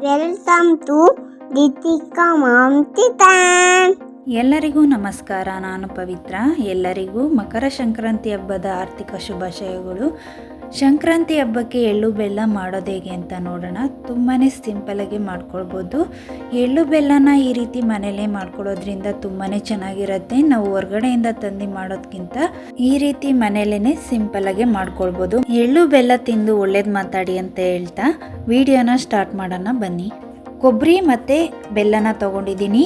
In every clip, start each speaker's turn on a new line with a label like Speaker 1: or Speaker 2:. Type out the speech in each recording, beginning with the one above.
Speaker 1: Welcome to Deepika mom kitchen.
Speaker 2: ಎಲ್ಲರಿಗೂ ನಮಸ್ಕಾರ. ನಾನು ಪವಿತ್ರ. ಎಲ್ಲರಿಗೂ ಮಕರ ಸಂಕ್ರಾಂತಿ ಹಬ್ಬದ ಆರ್ಥಿಕ ಶುಭಾಶಯಗಳು. ಸಂಕ್ರಾಂತಿ ಹಬ್ಬಕ್ಕೆ ಎಳ್ಳು ಬೆಲ್ಲ ಮಾಡೋದು ಹೇಗೆ ಅಂತ ನೋಡೋಣ. ತುಂಬಾ ಸಿಂಪಲಾಗಿ ಮಾಡ್ಕೊಳ್ಬೋದು. ಎಳ್ಳು ಬೆಲ್ಲನ ಈ ರೀತಿ ಮನೇಲೇ ಮಾಡ್ಕೊಳ್ಳೋದ್ರಿಂದ ತುಂಬಾ ಚೆನ್ನಾಗಿರುತ್ತೆ. ನಾವು ಹೊರಗಡೆಯಿಂದ ತಂದು ಮಾಡೋದಕ್ಕಿಂತ ಈ ರೀತಿ ಮನೇಲೇ ಸಿಂಪಲಾಗಿ ಮಾಡ್ಕೊಳ್ಬೋದು. ಎಳ್ಳು ಬೆಲ್ಲ ತಿಂದು ಒಳ್ಳೇದು ಮಾತಾಡಿ ಅಂತ ಹೇಳ್ತಾ ವಿಡಿಯೋನ ಸ್ಟಾರ್ಟ್ ಮಾಡೋಣ ಬನ್ನಿ. ಕೊಬ್ಬರಿ ಮತ್ತು ಬೆಲ್ಲನ ತೊಗೊಂಡಿದ್ದೀನಿ.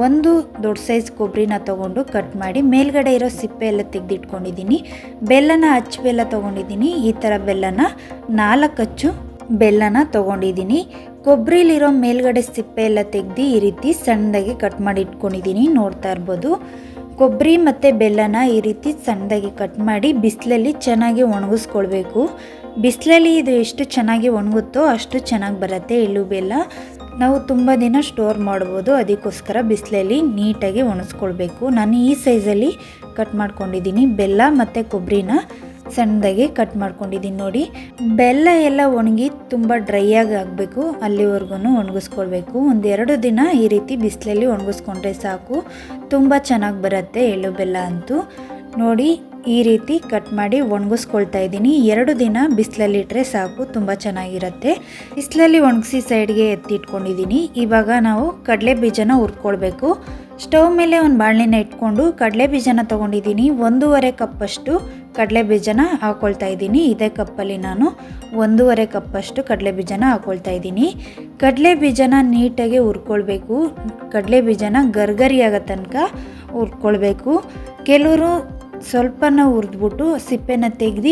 Speaker 2: ಒಂದು ದೊಡ್ಡ ಸೈಜ್ ಕೊಬ್ಬರಿನ ತೊಗೊಂಡು ಕಟ್ ಮಾಡಿ ಮೇಲ್ಗಡೆ ಇರೋ ಸಿಪ್ಪೆ ಎಲ್ಲ ತೆಗೆದಿಟ್ಕೊಂಡಿದ್ದೀನಿ. ಬೆಲ್ಲನ ಅಚ್ಚು ಬೆಲ್ಲ ತೊಗೊಂಡಿದ್ದೀನಿ. ಈ ಥರ ಬೆಲ್ಲನ 4 ಅಚ್ಚು ಬೆಲ್ಲನ ತೊಗೊಂಡಿದ್ದೀನಿ. ಕೊಬ್ಬರಿಲಿರೋ ಮೇಲ್ಗಡೆ ಸಿಪ್ಪೆ ಎಲ್ಲ ತೆಗೆದು ಈ ರೀತಿ ಸಣ್ಣದಾಗಿ ಕಟ್ ಮಾಡಿ ಇಟ್ಕೊಂಡಿದ್ದೀನಿ. ನೋಡ್ತಾ ಇರ್ಬೋದು. ಕೊಬ್ಬರಿ ಮತ್ತು ಬೆಲ್ಲನ ಈ ರೀತಿ ಸಣ್ಣದಾಗಿ ಕಟ್ ಮಾಡಿ ಬಿಸಿಲಲ್ಲಿ ಚೆನ್ನಾಗಿ ಒಣಗಿಸ್ಕೊಳ್ಬೇಕು. ಬಿಸಿಲಲ್ಲಿ ಇದು ಎಷ್ಟು ಚೆನ್ನಾಗಿ ಒಣಗುತ್ತೋ ಅಷ್ಟು ಚೆನ್ನಾಗಿ ಬರುತ್ತೆ ಎಳ್ಳು ಬೆಲ್ಲ. ನಾವು ತುಂಬ ದಿನ ಸ್ಟೋರ್ ಮಾಡ್ಬೋದು. ಅದಕ್ಕೋಸ್ಕರ ಬಿಸಿಲಲ್ಲಿ ನೀಟಾಗಿ ಒಣಗಿಸ್ಕೊಳ್ಬೇಕು. ನಾನು ಈ ಸೈಜಲ್ಲಿ ಕಟ್ ಮಾಡ್ಕೊಂಡಿದ್ದೀನಿ. ಬೆಲ್ಲ ಮತ್ತು ಕೊಬ್ಬರಿನ ಸಣ್ಣದಾಗಿ ಕಟ್ ಮಾಡ್ಕೊಂಡಿದ್ದೀನಿ. ನೋಡಿ, ಬೆಲ್ಲ ಎಲ್ಲ ಒಣಗಿ ತುಂಬ ಡ್ರೈಯಾಗಿ ಆಗಬೇಕು. ಅಲ್ಲಿವರೆಗೂ ಒಣಗಿಸ್ಕೊಳ್ಬೇಕು. 1-2 ದಿನ ಈ ರೀತಿ ಬಿಸಿಲಲ್ಲಿ ಒಣಗಿಸ್ಕೊಂಡ್ರೆ ಸಾಕು. ತುಂಬ ಚೆನ್ನಾಗಿ ಬರುತ್ತೆ ಎಳ್ಳು ಬೆಲ್ಲ ಅಂತೂ. ನೋಡಿ, ಈ ರೀತಿ ಕಟ್ ಮಾಡಿ ಒಣಗಿಸ್ಕೊಳ್ತಾ ಇದ್ದೀನಿ. 2 ದಿನ ಬಿಸಿಲಲ್ಲಿ ಇಟ್ಟರೆ ಸಾಕು, ತುಂಬ ಚೆನ್ನಾಗಿರುತ್ತೆ. ಬಿಸಿಲಲ್ಲಿ ಒಣಗಿಸಿ ಸೈಡ್ಗೆ ಎತ್ತಿಟ್ಕೊಂಡಿದ್ದೀನಿ. ಇವಾಗ ನಾವು ಕಡಲೆ ಬೀಜನ ಹುರ್ಕೊಳ್ಬೇಕು. ಸ್ಟವ್ ಮೇಲೆ ಒಂದು ಬಾಣಲೆನ ಇಟ್ಕೊಂಡು ಕಡಲೆ ಬೀಜನ ತೊಗೊಂಡಿದ್ದೀನಿ. 1.5 ಕಪ್ಪಷ್ಟು ಕಡಲೆ ಬೀಜನ ಹಾಕ್ಕೊಳ್ತಾ ಇದ್ದೀನಿ. ಇದೇ ಕಪ್ಪಲ್ಲಿ ನಾನು 1.5 ಕಪ್ಪಷ್ಟು ಕಡಲೆ ಬೀಜನ ಹಾಕ್ಕೊಳ್ತಾ ಇದ್ದೀನಿ. ಕಡಲೆ ಬೀಜನ ನೀಟಾಗಿ ಹುರ್ಕೊಳ್ಬೇಕು. ಕಡಲೆ ಬೀಜನ ಗರ್ಗರಿ ಆಗೋ ತನಕ ಹುರ್ಕೊಳ್ಬೇಕು. ಕೆಲವರು ಸ್ವಲ್ಪನ ಹುರಿದ್ಬಿಟ್ಟು ಸಿಪ್ಪೆನ ತೆಗೆದು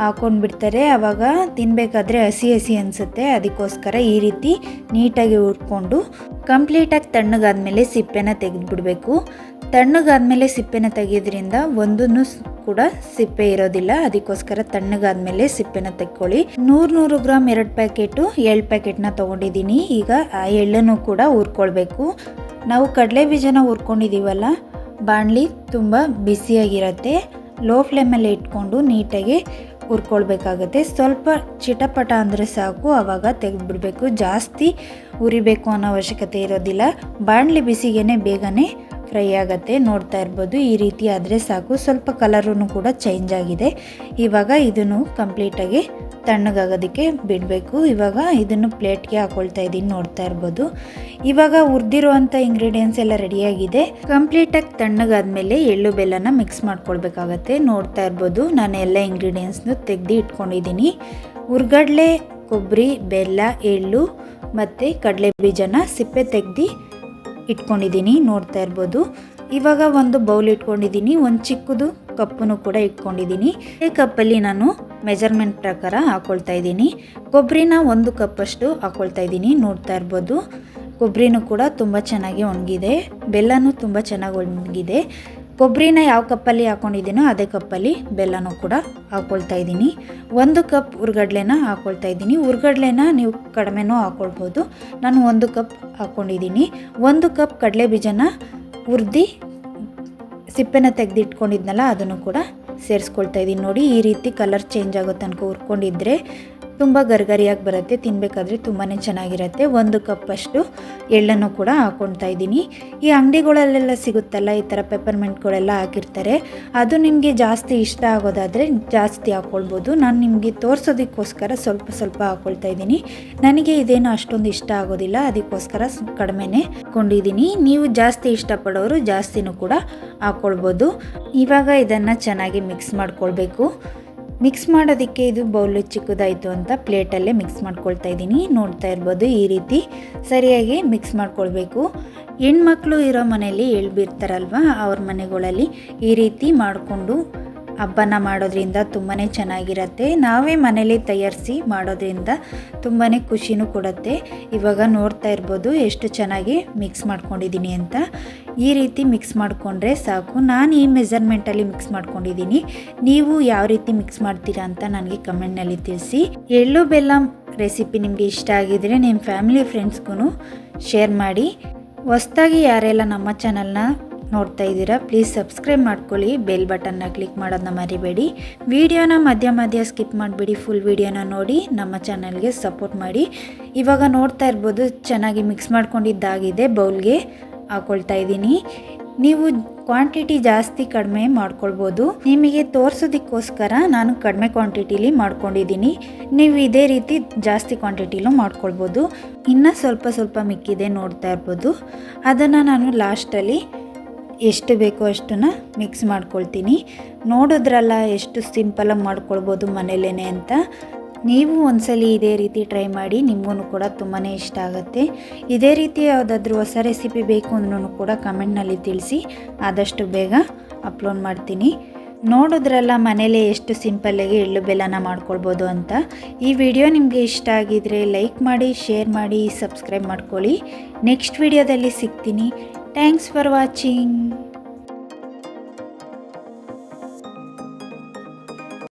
Speaker 2: ಹಾಕ್ಕೊಂಡು ಬಿಡ್ತಾರೆ. ಆವಾಗ ತಿನ್ನಬೇಕಾದ್ರೆ ಹಸಿ ಹಸಿ ಅನಿಸುತ್ತೆ. ಅದಕ್ಕೋಸ್ಕರ ಈ ರೀತಿ ನೀಟಾಗಿ ಹುರ್ಕೊಂಡು ಕಂಪ್ಲೀಟಾಗಿ ತಣ್ಣಗಾದ್ಮೇಲೆ ಸಿಪ್ಪೆನ ತೆಗೆದುಬಿಡಬೇಕು. ತಣ್ಣಗಾದ್ಮೇಲೆ ಸಿಪ್ಪೆನ ತೆಗೆಯೋದ್ರಿಂದ ಒಂದೂ ಕೂಡ ಸಿಪ್ಪೆ ಇರೋದಿಲ್ಲ. ಅದಕ್ಕೋಸ್ಕರ ತಣ್ಣಗಾದ್ಮೇಲೆ ಸಿಪ್ಪೆನ ತೆಕ್ಕೊಳ್ಳಿ. 100 ಗ್ರಾಮ್ 2 ಪ್ಯಾಕೆಟು ಎಳ್ಳು ಪ್ಯಾಕೆಟ್ನ ತೊಗೊಂಡಿದ್ದೀನಿ. ಈಗ ಆ ಎಳ್ಳನ್ನು ಕೂಡ ಹುರ್ಕೊಳ್ಬೇಕು. ನಾವು ಕಡಲೆ ಬೀಜನ ಹುರ್ಕೊಂಡಿದ್ದೀವಲ್ಲ, ಬಾಣಲಿ ತುಂಬ ಬಿಸಿಯಾಗಿರುತ್ತೆ. ಲೋ ಫ್ಲೇಮಲ್ಲಿ ಇಟ್ಕೊಂಡು ನೀಟಾಗಿ ಹುರ್ಕೊಳ್ಬೇಕಾಗುತ್ತೆ. ಸ್ವಲ್ಪ ಚಿಟಪಟ ಅಂದರೆ ಸಾಕು, ಆವಾಗ ತೆಗೆದುಬಿಡಬೇಕು. ಜಾಸ್ತಿ ಉರಿಬೇಕು ಅನ್ನೋ ಅವಶ್ಯಕತೆ ಇರೋದಿಲ್ಲ. ಬಾಣಲಿ ಬಿಸಿಗೇ ಬೇಗನೆ ಫ್ರೈ ಆಗುತ್ತೆ. ನೋಡ್ತಾ ಇರ್ಬೋದು. ಈ ರೀತಿ ಆದರೆ ಸಾಕು. ಸ್ವಲ್ಪ ಕಲರೂ ಕೂಡ ಚೇಂಜ್ ಆಗಿದೆ. ಇವಾಗ ಇದನ್ನು ಕಂಪ್ಲೀಟಾಗಿ ತಣ್ಣಗಾಗೋದಕ್ಕೆ ಬಿಡಬೇಕು. ಇವಾಗ ಇದನ್ನು ಪ್ಲೇಟ್ಗೆ ಹಾಕ್ಕೊಳ್ತಾ ಇದ್ದೀನಿ. ನೋಡ್ತಾ ಇರ್ಬೋದು. ಇವಾಗ ಹುರಿದಿರುವಂಥ ಇಂಗ್ರೀಡಿಯೆಂಟ್ಸ್ ಎಲ್ಲ ರೆಡಿಯಾಗಿದೆ. ಕಂಪ್ಲೀಟಾಗಿ ತಣ್ಣಗಾದ್ಮೇಲೆ ಎಳ್ಳು ಬೆಲ್ಲನ ಮಿಕ್ಸ್ ಮಾಡ್ಕೊಳ್ಬೇಕಾಗತ್ತೆ. ನೋಡ್ತಾ ಇರ್ಬೋದು. ನಾನು ಎಲ್ಲ ಇಂಗ್ರೀಡಿಯೆಂಟ್ಸ್ನು ತೆಗೆದು ಇಟ್ಕೊಂಡಿದ್ದೀನಿ. ಹುರ್ಗಡ್ಲೆ, ಕೊಬ್ಬರಿ, ಬೆಲ್ಲ, ಎಳ್ಳು ಮತ್ತು ಕಡಲೆ ಬೀಜನ ಸಿಪ್ಪೆ ತೆಗೆದು ಇಟ್ಕೊಂಡಿದ್ದೀನಿ. ನೋಡ್ತಾ ಇರ್ಬೋದು. ಇವಾಗ ಒಂದು ಬೌಲ್ ಇಟ್ಕೊಂಡಿದ್ದೀನಿ. ಒಂದು ಚಿಕ್ಕದು ಕಪ್ಪನ್ನು ಕೂಡ ಇಟ್ಕೊಂಡಿದ್ದೀನಿ. ಈ ಕಪ್ಪಲ್ಲಿ ನಾನು ಮೆಜರ್ಮೆಂಟ್ ಪ್ರಕಾರ ಹಾಕ್ಕೊಳ್ತಾ ಇದ್ದೀನಿ. ಕೊಬ್ಬರಿನ 1 ಕಪ್ಪಷ್ಟು ಹಾಕ್ಕೊಳ್ತಾ ಇದ್ದೀನಿ. ನೋಡ್ತಾ ಇರ್ಬೋದು. ಕೊಬ್ಬರಿನೂ ಕೂಡ ತುಂಬ ಚೆನ್ನಾಗಿ ಒಣಗಿದೆ. ಬೆಲ್ಲನೂ ತುಂಬ ಚೆನ್ನಾಗಿ ಒಣಗಿದೆ. ಕೊಬ್ಬರಿನ ಯಾವ ಕಪ್ಪಲ್ಲಿ ಹಾಕ್ಕೊಂಡಿದ್ದೀನೋ ಅದೇ ಕಪ್ಪಲ್ಲಿ ಬೆಲ್ಲನೂ ಕೂಡ ಹಾಕ್ಕೊಳ್ತಾ ಇದ್ದೀನಿ. 1 ಕಪ್ ಹುರ್ಗಡ್ಲೆನ ಹಾಕ್ಕೊಳ್ತಾ ಇದ್ದೀನಿ. ಹುರ್ಗಡ್ಲೆನ ನೀವು ಕಡಿಮೆನೂ ಹಾಕ್ಕೊಳ್ಬೋದು. ನಾನು 1 ಕಪ್ ಹಾಕ್ಕೊಂಡಿದ್ದೀನಿ. 1 ಕಪ್ ಕಡಲೆ ಬೀಜನ ಹುರಿದು ಸಿಪ್ಪೆನ ತೆಗೆದಿಟ್ಕೊಂಡಿದ್ನಲ್ಲ, ಅದನ್ನು ಕೂಡ ಸೇರಿಸ್ಕೊಳ್ತಾ ಇದ್ದೀನಿ. ನೋಡಿ, ಈ ರೀತಿ ಕಲರ್ ಚೇಂಜ್ ಆಗೋ ತನಕ ಹುರ್ಕೊಂಡಿದ್ರೆ ತುಂಬ ಗರ್ಗರಿಯಾಗಿ ಬರುತ್ತೆ. ತಿನ್ನಬೇಕಾದ್ರೆ ತುಂಬಾ ಚೆನ್ನಾಗಿರುತ್ತೆ. 1 ಕಪ್ಪಷ್ಟು ಎಳ್ಳನ್ನು ಕೂಡ ಹಾಕ್ಕೊಳ್ತಾ ಇದ್ದೀನಿ. ಈ ಅಂಗಡಿಗಳಲ್ಲೆಲ್ಲ ಸಿಗುತ್ತಲ್ಲ, ಈ ಥರ ಪೆಪ್ಪರ್ಮೆಂಟ್ಗಳೆಲ್ಲ ಹಾಕಿರ್ತಾರೆ. ಅದು ನಿಮಗೆ ಜಾಸ್ತಿ ಇಷ್ಟ ಆಗೋದಾದರೆ ಜಾಸ್ತಿ ಹಾಕ್ಕೊಳ್ಬೋದು. ನಾನು ನಿಮಗೆ ತೋರಿಸೋದಕ್ಕೋಸ್ಕರ ಸ್ವಲ್ಪ ಹಾಕ್ಕೊಳ್ತಾ ಇದ್ದೀನಿ. ನನಗೆ ಇದೇನು ಅಷ್ಟೊಂದು ಇಷ್ಟ ಆಗೋದಿಲ್ಲ. ಅದಕ್ಕೋಸ್ಕರ ಕಡಿಮೆನೇ ಹಾಕ್ಕೊಂಡಿದ್ದೀನಿ. ನೀವು ಜಾಸ್ತಿ ಇಷ್ಟಪಡೋರು ಜಾಸ್ತಿನೂ ಕೂಡ ಹಾಕ್ಕೊಳ್ಬೋದು. ಇವಾಗ ಇದನ್ನು ಚೆನ್ನಾಗಿ ಮಿಕ್ಸ್ ಮಾಡ್ಕೊಳ್ಬೇಕು. ಮಿಕ್ಸ್ ಮಾಡೋದಕ್ಕೆ ಇದು ಬೌಲು ಚಿಕ್ಕದಾಯಿತು ಅಂತ ಪ್ಲೇಟಲ್ಲೇ ಮಿಕ್ಸ್ ಮಾಡ್ಕೊಳ್ತಾ ಇದ್ದೀನಿ. ನೋಡ್ತಾ ಇರ್ಬೋದು. ಈ ರೀತಿ ಸರಿಯಾಗಿ ಮಿಕ್ಸ್ ಮಾಡ್ಕೊಳ್ಬೇಕು. ಹೆಣ್ಮಕ್ಳು ಇರೋ ಮನೆಯಲ್ಲಿ ಎಳ್ಬಿರ್ತಾರಲ್ವ, ಅವ್ರ ಮನೆಗಳಲ್ಲಿ ಈ ರೀತಿ ಮಾಡಿಕೊಂಡು ಹಬ್ಬನ ಮಾಡೋದ್ರಿಂದ ತುಂಬಾ ಚೆನ್ನಾಗಿರುತ್ತೆ. ನಾವೇ ಮನೇಲಿ ತಯಾರಿಸಿ ಮಾಡೋದ್ರಿಂದ ತುಂಬಾ ಖುಷಿನೂ ಕೊಡುತ್ತೆ. ಇವಾಗ ನೋಡ್ತಾ ಇರ್ಬೋದು ಎಷ್ಟು ಚೆನ್ನಾಗಿ ಮಿಕ್ಸ್ ಮಾಡ್ಕೊಂಡಿದ್ದೀನಿ ಅಂತ. ಈ ರೀತಿ ಮಿಕ್ಸ್ ಮಾಡಿಕೊಂಡ್ರೆ ಸಾಕು. ನಾನು ಈ ಮೆಜರ್ಮೆಂಟಲ್ಲಿ ಮಿಕ್ಸ್ ಮಾಡ್ಕೊಂಡಿದ್ದೀನಿ. ನೀವು ಯಾವ ರೀತಿ ಮಿಕ್ಸ್ ಮಾಡ್ತೀರಾ ಅಂತ ನನಗೆ ಕಮೆಂಟ್ನಲ್ಲಿ ತಿಳಿಸಿ. ಎಳ್ಳು ಬೆಲ್ಲ ರೆಸಿಪಿ ನಿಮಗೆ ಇಷ್ಟ ಆಗಿದರೆ ನಿಮ್ಮ ಫ್ಯಾಮಿಲಿ ಫ್ರೆಂಡ್ಸ್ಗೂ ಶೇರ್ ಮಾಡಿ. ಹೊಸದಾಗಿ ಯಾರೆಲ್ಲ ನಮ್ಮ ಚಾನಲ್ನ ನೋಡ್ತಾ ಇದ್ದೀರಾ ಪ್ಲೀಸ್ ಸಬ್ಸ್ಕ್ರೈಬ್ ಮಾಡ್ಕೊಳ್ಳಿ, ಬೆಲ್ ಬಟನ್ನ ಕ್ಲಿಕ್ ಮಾಡೋದನ್ನ ಮರಿಬೇಡಿ. ವಿಡಿಯೋನ ಮಧ್ಯ ಸ್ಕಿಪ್ ಮಾಡಿಬಿಡಿ, ಫುಲ್ ವಿಡಿಯೋನ ನೋಡಿ ನಮ್ಮ ಚಾನಲ್ಗೆ ಸಪೋರ್ಟ್ ಮಾಡಿ. ಇವಾಗ ನೋಡ್ತಾ ಇರ್ಬೋದು ಚೆನ್ನಾಗಿ ಮಿಕ್ಸ್ ಮಾಡ್ಕೊಂಡಿದ್ದಾಗಿದೆ. ಬೌಲ್ಗೆ ಹಾಕ್ಕೊಳ್ತಾ ಇದ್ದೀನಿ. ನೀವು ಕ್ವಾಂಟಿಟಿ ಜಾಸ್ತಿ ಕಡಿಮೆ ಮಾಡ್ಕೊಳ್ಬೋದು. ನಿಮಗೆ ತೋರಿಸೋದಕ್ಕೋಸ್ಕರ ನಾನು ಕಡಿಮೆ ಕ್ವಾಂಟಿಟಿಲಿ ಮಾಡ್ಕೊಂಡಿದ್ದೀನಿ. ನೀವು ಇದೇ ರೀತಿ ಜಾಸ್ತಿ ಕ್ವಾಂಟಿಟಿಲೂ ಮಾಡ್ಕೊಳ್ಬೋದು. ಇನ್ನು ಸ್ವಲ್ಪ ಮಿಕ್ಕಿದೆ ನೋಡ್ತಾ ಇರ್ಬೋದು. ಅದನ್ನು ನಾನು ಲಾಸ್ಟಲ್ಲಿ ಎಷ್ಟು ಬೇಕೋ ಅಷ್ಟನ್ನು ಮಿಕ್ಸ್ ಮಾಡ್ಕೊಳ್ತೀನಿ. ನೋಡಿದ್ರಲ್ಲ ಎಷ್ಟು ಸಿಂಪಲಾಗಿ ಮಾಡ್ಕೊಳ್ಬೋದು ಮನೇಲೇ ಅಂತ. ನೀವು ಒಂದ್ಸಲಿ ಇದೇ ರೀತಿ ಟ್ರೈ ಮಾಡಿ, ನಿಮಗೂ ಕೂಡ ತುಂಬಾ ಇಷ್ಟ ಆಗುತ್ತೆ. ಇದೇ ರೀತಿ ಯಾವುದಾದ್ರೂ ಹೊಸ ರೆಸಿಪಿ ಬೇಕು ಅಂದ್ರೂ ಕೂಡ ಕಮೆಂಟ್ನಲ್ಲಿ ತಿಳಿಸಿ, ಆದಷ್ಟು ಬೇಗ ಅಪ್ಲೋಡ್ ಮಾಡ್ತೀನಿ. ನೋಡಿದ್ರಲ್ಲ ಮನೇಲೇ ಎಷ್ಟು ಸಿಂಪಲ್ಲಾಗಿ ಎಳ್ಳು ಬೆಲ್ಲನ ಮಾಡ್ಕೊಳ್ಬೋದು ಅಂತ. ಈ ವಿಡಿಯೋ ನಿಮಗೆ ಇಷ್ಟ ಆಗಿದರೆ ಲೈಕ್ ಮಾಡಿ, ಶೇರ್ ಮಾಡಿ, ಸಬ್ಸ್ಕ್ರೈಬ್ ಮಾಡ್ಕೊಳ್ಳಿ. ನೆಕ್ಸ್ಟ್ ವಿಡಿಯೋದಲ್ಲಿ ಸಿಗ್ತೀನಿ. Thanks for watching.